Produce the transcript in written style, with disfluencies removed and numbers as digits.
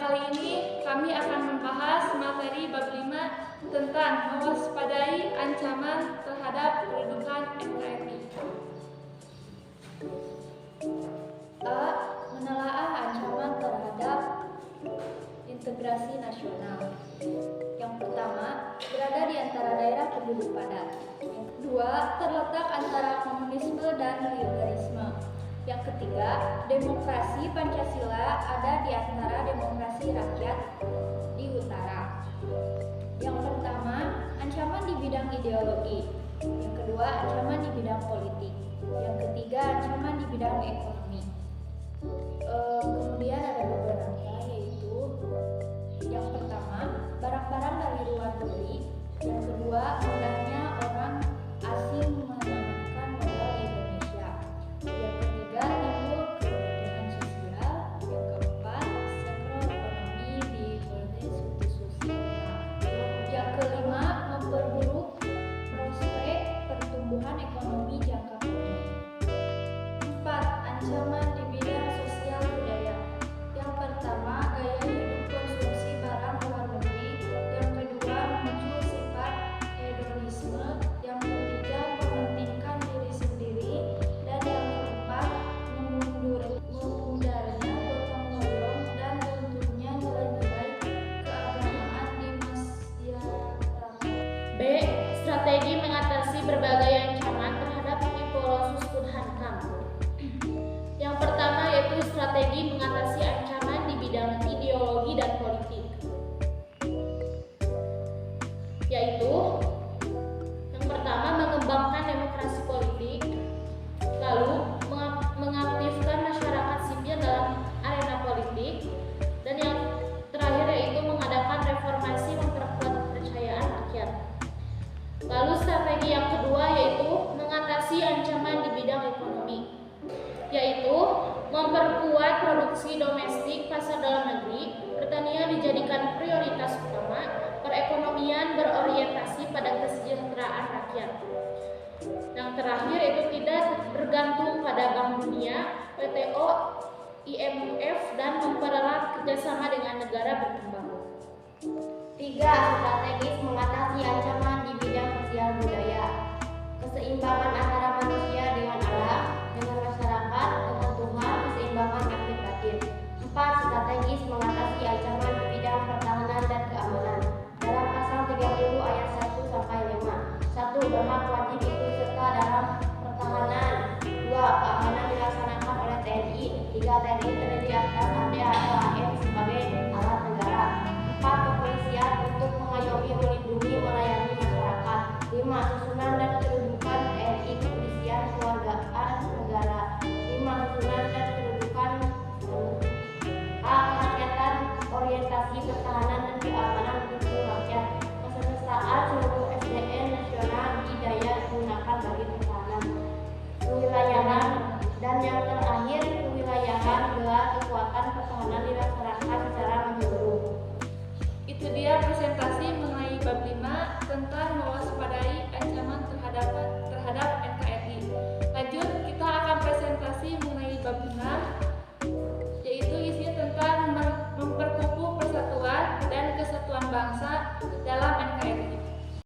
kali ini kami akan membahas materi bab 5 tentang mewaspadai ancaman terhadap kedudukan NKRI. A. Menelaah ancaman terhadap integrasi nasional. Yang pertama, berada di antara daerah penduduk padat. Yang kedua, terletak antara komunisme dan militerisme. Yang ketiga, demokrasi Pancasila ada di antara demokrasi rakyat di utara. Yang pertama, ancaman di bidang ideologi. Yang kedua, ancaman di bidang politik. Yang ketiga, ancaman di bidang ekonomi. Kemudian ada beberapa, yaitu yang pertama, barang-barang dari luar negeri. Yang kedua, mudahnya orang asing menanamkan modal di Indonesia. Yang ketiga, timbul kepentingan sosial. Yang keempat, sektor ekonomi di institusi. Yang kelima, memperburuk prospek pertumbuhan ekonomi jangka pendek. 4. Ancaman di bidang sosial budaya. Yang pertama, gaya hidup konsumsi barang luar negeri. Yang kedua, muncul sifat hedonisme. Yang ketiga, mementingkan diri sendiri. Dan yang keempat, mengundarnya gotong royong dan runtuhnya nilai-nilai keagamaan di masyarakat. B. Strategi mengatasi berbagai ancaman terhadap Hipolosus Kudhankam. Yang pertama yaitu strategi mengatasi ancaman di bidang ideologi dan politik, yaitu yang pertama mengembangkan demokrasi politik, lalu mengaktifkan masyarakat sipil dalam arena politik, dan yang terakhir yaitu mengadakan reformasi memperkuat kepercayaan rakyat. Lalu strategi yang kedua yaitu mengatasi ancaman di bidang ekonomi, yaitu memperkuat produksi domestik, pasar dalam negeri, pertanian dijadikan prioritas utama, perekonomian berorientasi pada kesejahteraan rakyat. Yang terakhir yaitu tidak bergantung pada Bank Dunia, WTO, IMF, dan mempererat kerjasama dengan negara berkembang. 3. Strategis mengatasi ancaman di bidang sosial budaya. Keseimbangan antara manusia dengan alam, dengan masyarakat, dengan Tuhan, keseimbangan aktif batin. 4. Strategis mengatasi ancaman di bidang pertahanan dan keamanan. Dalam pasal 30 ayat 1 sampai 5. 1. Berhak wajib ikut serta dalam pertahanan. 2. Keamanan dilaksanakan oleh TNI. 3. TNI terdiri atas AD atau AM sebagai alat negara. 4. Kepolisian untuk mengayomi, melindungi, melayani masyarakat. 5. Susunan dan kedudukan TNI, kepolisian, kewargaan negara. 5. Susunan dan kedudukan A. Kerakyatan, orientasi pertahanan dan keamanan untuk rakyat. Kesemestaan seluruh SDN nasional di daya digunakan bagi pertahanan. Kewilayahan dan yang terakhir kewilayahan gelar kekuatan pertahanan dilaksanakan secara menyeluruh. Itu dia presentasi mengenai bab 5 tentang mewaspadai ancaman terhadap NKRI. Lanjut, kita akan presentasi mengenai bab 5, yaitu isinya tentang memperkukuh persatuan dan kesatuan bangsa dalam NKRI.